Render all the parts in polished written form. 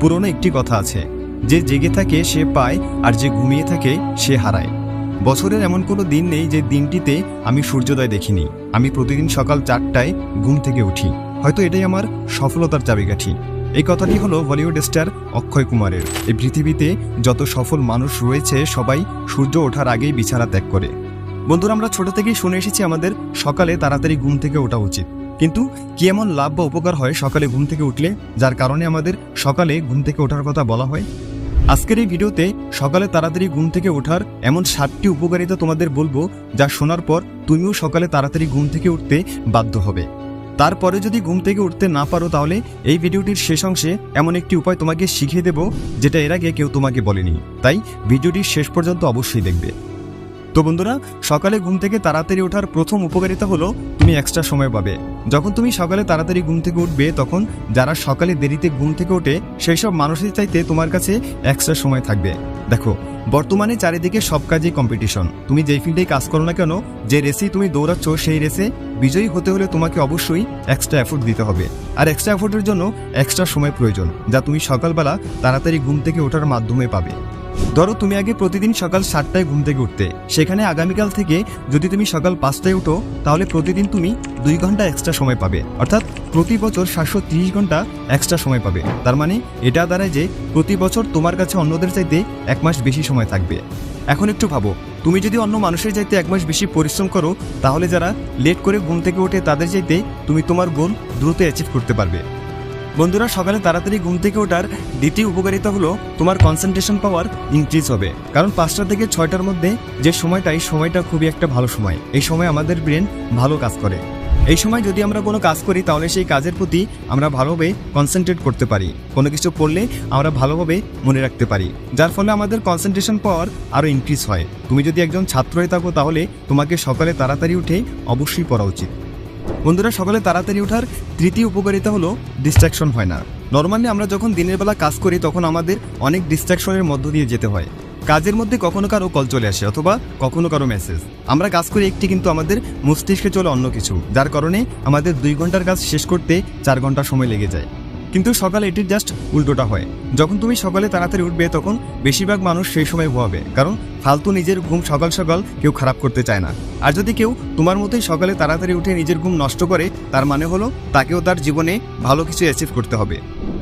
পুরনো একটি কথা আছে, যে জেগে থাকে সে পায়, আর যে ঘুমিয়ে থাকে সে হারায়। বছরের এমন কোনো দিন নেই যে দিনটিতে আমি সূর্যোদয় দেখিনি। আমি প্রতিদিন সকাল 4টায় ঘুম থেকে উঠি। হয়তো এটাই আমার সফলতার চাবিকাঠি। এই কথাটি হলো বলিউড স্টার অক্ষয় কুমারের। এই পৃথিবীতে যত সফল মানুষ রয়েছে সবাই সূর্য ওঠার আগেই বিছানা ত্যাগ করে। বন্ধুরা, আমরা ছোট থেকেই শুনে এসেছি আমাদের সকালে তাড়াতাড়ি ঘুম থেকে ওঠা উচিত। কিন্তু কি এমন লাভ বা উপকার হয় সকালে ঘুম থেকে উঠলে, যার কারণে আমাদের সকালে ঘুম থেকে ওঠার কথা বলা হয়? আজকের এই ভিডিওতে সকালে তাড়াতাড়ি ঘুম থেকে ওঠার এমন 7টি উপকারিতা তোমাদের বলবো, যা শোনার পর তুমিও সকালে তাড়াতাড়ি ঘুম থেকে উঠতে বাধ্য হবে। তারপরে যদি ঘুম থেকে উঠতে না পারো, তাহলে এই ভিডিওটির শেষ অংশে এমন একটি উপায় তোমাকে শিখিয়ে দেব, যেটা এর আগে কেউ তোমাকে বলেনি। তাই ভিডিওটির শেষ পর্যন্ত অবশ্যই দেখবে। তো বন্ধুরা, সকালে ঘুম থেকে তাড়াতাড়ি ওঠার প্রথম উপকারিতা হলো তুমি এক্সট্রা সময় পাবে। যখন তুমি সকালে তাড়াতাড়ি ঘুম থেকে উঠবে, তখন যারা সকালে দেরিতে ঘুম থেকে ওঠে সেই সব মানুষের চাইতে তোমার কাছে এক্সট্রা সময় থাকবে। দেখো, বর্তমানে চারিদিকে সব কাজেই কম্পিটিশন। তুমি যেই ফিল্ডেই কাজ করো না কেন, যে রেসেই তুমি দৌড়াচ্ছ, সেই রেসে বিজয়ী হতে হলে তোমাকে অবশ্যই এক্সট্রা এফোর্ট দিতে হবে। আর এক্সট্রা এফোর্টের জন্য এক্সট্রা সময় প্রয়োজন, যা তুমি সকালবেলা তাড়াতাড়ি ঘুম থেকে ওঠার মাধ্যমে পাবে। ধরো, তুমি আগে প্রতিদিন সকাল 7টায় ঘুম থেকে উঠতে, সেখানে আগামীকাল থেকে যদি তুমি সকাল 5টায় উঠো, তাহলে প্রতিদিন তুমি 2 ঘন্টা এক্সট্রা সময় পাবে। অর্থাৎ প্রতি বছর 730 ঘন্টা এক্সট্রা সময় পাবে। তার মানে এটা দাঁড়ায় যে প্রতি বছর তোমার কাছে অন্যদের চাইতে 1 মাস বেশি সময় থাকবে। এখন একটু ভাবো, তুমি যদি অন্য মানুষের চাইতে 1 মাস বেশি পরিশ্রম করো, তাহলে যারা লেট করে ঘুম থেকে ওঠে তাদের চাইতে তুমি তোমার গোল দ্রুত অ্যাচিভ করতে পারবে। বন্ধুরা, সকালে তাড়াতাড়ি ঘুম থেকে ওঠার দ্বিতীয় উপকারিতা হলো তোমার কনসেন্ট্রেশন পাওয়ার ইনক্রিজ হবে। কারণ 5টা থেকে 6টার মধ্যে যে সময়টা খুবই একটা ভালো সময়। এই সময় আমাদের ব্রেন ভালো কাজ করে। এই সময় যদি আমরা কোনো কাজ করি, তাহলে সেই কাজের প্রতি আমরা ভালোভাবে কনসেন্ট্রেট করতে পারি। কোনো কিছু পড়লে আমরা ভালোভাবে মনে রাখতে পারি, যার ফলে আমাদের কনসেন্ট্রেশন পাওয়ার আরও ইনক্রিজ হয়। তুমি যদি একজন ছাত্র হয়ে থাকো, তাহলে তোমাকে সকালে তাড়াতাড়ি উঠে অবশ্যই পড়া উচিত। বন্ধুরা, সকালে তাড়াতাড়ি ওঠার তৃতীয় উপকারিতা হলো ডিস্ট্রাকশন হয় না। নর্মালি আমরা যখন দিনের বেলা কাজ করি, তখন আমাদের অনেক ডিস্ট্রাকশনের মধ্য দিয়ে যেতে হয়। কাজের মধ্যে কখনো কারো কল চলে আসে, অথবা কখনো কারো মেসেজ। আমরা কাজ করি একটি, কিন্তু আমাদের মস্তিষ্কে চলে অন্য কিছু, যার কারণে আমাদের 2 ঘন্টার কাজ শেষ করতে 4 ঘন্টা সময় লেগে যায়। কিন্তু সকালে এটির জাস্ট উল্টোটা হয়। যখন তুমি সকালে তাড়াতাড়ি উঠবে, তখন বেশিরভাগ মানুষ সেই সময় ঘুমাবে, কারণ ফালতু নিজের ঘুম সকাল সকাল কেউ খারাপ করতে চায় না। আর যদি কেউ তোমার মতোই সকালে তাড়াতাড়ি উঠে নিজের ঘুম নষ্ট করে, তার মানে হলো তাকেও তার জীবনে ভালো কিছু অ্যাচিভ করতে হবে।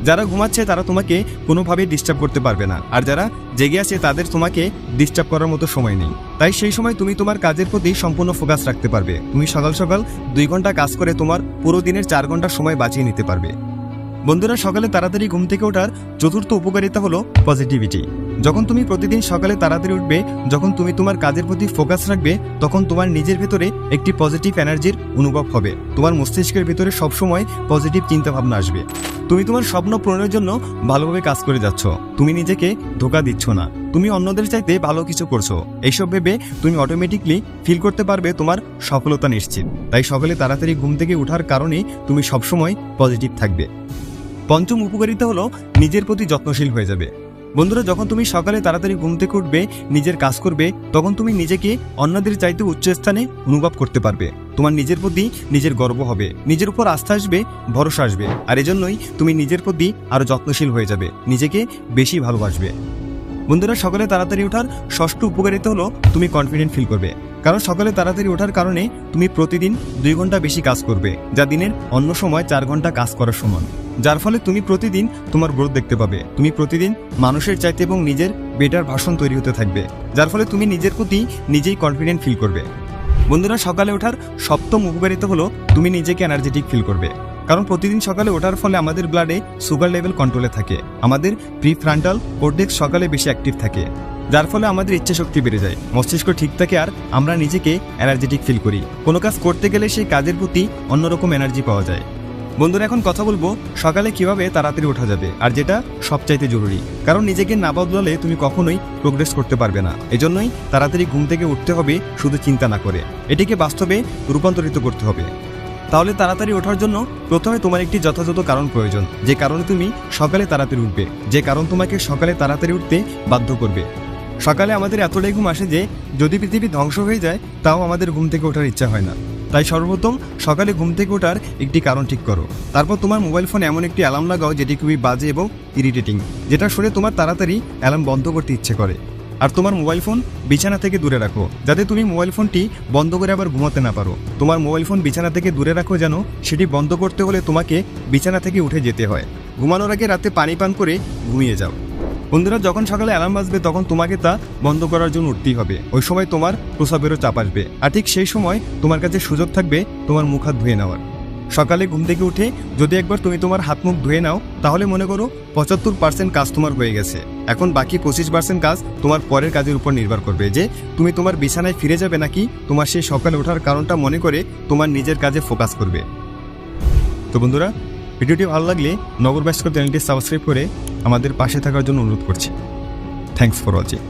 যারা ঘুমাচ্ছে তারা তোমাকে কোনোভাবেই ডিস্টার্ব করতে পারবে না, আর যারা জেগে আছে তাদের তোমাকে ডিস্টার্ব করার মতো সময় নেই। তাই সেই সময় তুমি তোমার কাজের প্রতি সম্পূর্ণ ফোকাস রাখতে পারবে। তুমি সকাল সকাল 2 ঘন্টা কাজ করে তোমার পুরো দিনের 4 ঘন্টা সময় বাঁচিয়ে নিতে পারবে। বন্ধুরা, সকালে তাড়াতাড়ি ঘুম থেকে ওঠার চতুর্থ উপকারিতা হলো পজিটিভিটি। যখন তুমি প্রতিদিন সকালে তাড়াতাড়ি উঠবে, যখন তুমি তোমার কাজের প্রতি ফোকাস রাখবে, তখন তোমার নিজের ভেতরে একটি পজিটিভ এনার্জির অনুভব হবে। তোমার মস্তিষ্কের ভেতরে সবসময় পজিটিভ চিন্তাভাবনা আসবে। তুমি তোমার স্বপ্ন পূরণের জন্য ভালোভাবে কাজ করে যাচ্ছ। তুমি নিজেকে ধোঁকা দিচ্ছ না, তুমি অন্যদের চাইতে ভালো কিছু করছো। এইসব ভেবে তুমি অটোমেটিকলি ফিল করতে পারবে তোমার সফলতা নিশ্চিত। তাই সকালে তাড়াতাড়ি ঘুম থেকে ওঠার কারণে তুমি সবসময় পজিটিভ থাকবে। পঞ্চম উপকারিতা হলো নিজের প্রতি যত্নশীল হয়ে যাবে। বন্ধুরা, যখন তুমি সকালে তাড়াতাড়ি ঘুম থেকে উঠবে, নিজের কাজ করবে, তখন তুমি নিজেকে অন্যদের চাইতে উচ্চ স্থানে অনুভব করতে পারবে। তোমার নিজের প্রতি নিজের গর্ব হবে, নিজের উপর আস্থা আসবে, ভরসা আসবে। আর এজন্যই তুমি নিজের প্রতি আরও যত্নশীল হয়ে যাবে, নিজেকে বেশি ভালোবাসবে। বন্ধুরা, সকালে তাড়াতাড়ি ওঠার ষষ্ঠ উপকারিতা হলো তুমি কনফিডেন্ট ফিল করবে। কারণ সকালে তাড়াতাড়ি ওঠার কারণে তুমি প্রতিদিন 2 ঘন্টা বেশি কাজ করবে, যা দিনের অন্য সময় 4 ঘন্টা কাজ করার সমান। যার ফলে তুমি প্রতিদিন তোমার গ্রোথ দেখতে পাবে। তুমি প্রতিদিন মানুষের চাইতে এবং নিজের বেটার ভাষণ তৈরি হতে থাকবে, যার ফলে তুমি নিজের প্রতি নিজেই কনফিডেন্ট ফিল করবে। বন্ধুরা, সকালে ওঠার সপ্তম উপকারিতা হলো তুমি নিজেকে এনার্জেটিক ফিল করবে। কারণ প্রতিদিন সকালে ওঠার ফলে আমাদের ব্লাডে সুগার লেভেল কন্ট্রোলে থাকে। আমাদের প্রিফ্রন্টাল কর্টেক্স সকালে বেশি অ্যাক্টিভ থাকে, যার ফলে আমাদের ইচ্ছাশক্তি বেড়ে যায়, মস্তিষ্ক ঠিক থাকে, আর আমরা নিজেকে এনার্জেটিক ফিল করি। কোনো কাজ করতে গেলে সেই কাজের প্রতি অন্যরকম এনার্জি পাওয়া যায়। বন্ধুরা, এখন কথা বলবো সকালে কিভাবে তাড়াতাড়ি ওঠা যাবে, আর যেটা সবচাইতে জরুরি। কারণ নিজেকে না বদলালে তুমি কখনোই প্রোগ্রেস করতে পারবে না। এজন্যই তাড়াতাড়ি ঘুম থেকে উঠতে হবে, শুধু চিন্তা না করে। এটিকে বাস্তবে রূপান্তরিত করতে হবে। তাহলে তাড়াতাড়ি ওঠার জন্য প্রথমে তোমার একটি যথাযথ কারণ প্রয়োজন, যে কারণে তুমি সকালে তাড়াতাড়ি উঠবে, যে কারণ তোমাকে সকালে তাড়াতাড়ি উঠতে বাধ্য করবে। সকালে আমাদের এতটাই ঘুম আসে যে যদি পৃথিবী ধ্বংস হয়ে যায়, তাও আমাদের ঘুম থেকে ওঠার ইচ্ছা হয় না। তাই সর্বপ্রথম সকালে ঘুম থেকে ওঠার একটি কারণ ঠিক করো। তারপর তোমার মোবাইল ফোনে এমন একটি অ্যালার্ম লাগাও যেটি খুবই বাজে এবং ইরিটেটিং, যেটা শুনে তোমার তাড়াতাড়ি অ্যালার্ম বন্ধ করতে ইচ্ছে করে। আর তোমার মোবাইল ফোন বিছানা থেকে দূরে রাখো, যাতে তুমি মোবাইল ফোনটি বন্ধ করে আবার ঘুমাতে না পারো। তোমার মোবাইল ফোন বিছানা থেকে দূরে রাখো যেন সেটি বন্ধ করতে হলে তোমাকে বিছানা থেকে উঠে যেতে হয়। ঘুমানোর আগে রাতে পানি পান করে ঘুমিয়ে যাও। বন্ধুরা, যখন সকালে অ্যালার্ম বাজবে তখন তোমাকে তা বন্ধ করার জন্য উঠতেই হবে। ওই সময় তোমার প্রস্রাবেরও চাপ আসবে, আর ঠিক সেই সময় তোমার কাছে সুযোগ থাকবে তোমার মুখ হাত ধুয়ে নেওয়ার। সকালে ঘুম থেকে উঠে যদি একবার তুমি তোমার হাত মুখ ধুয়ে নাও, তাহলে মনে করো 75% কাজ তোমার হয়ে গেছে। এখন বাকি 25% কাজ তোমার পরের কাজের উপর নির্ভর করবে, যে তুমি তোমার বিছানায় ফিরে যাবে নাকি তোমার সেই সকালে ওঠার কারণটা মনে করে তোমার নিজের কাজে ফোকাস করবে। তো বন্ধুরা, ভিডিওটি ভালো লাগলে নগর ভাস্কর চ্যানেলটি সাবস্ক্রাইব করে আমাদের পাশে থাকার জন্য অনুরোধ করছি। Thanks for watching.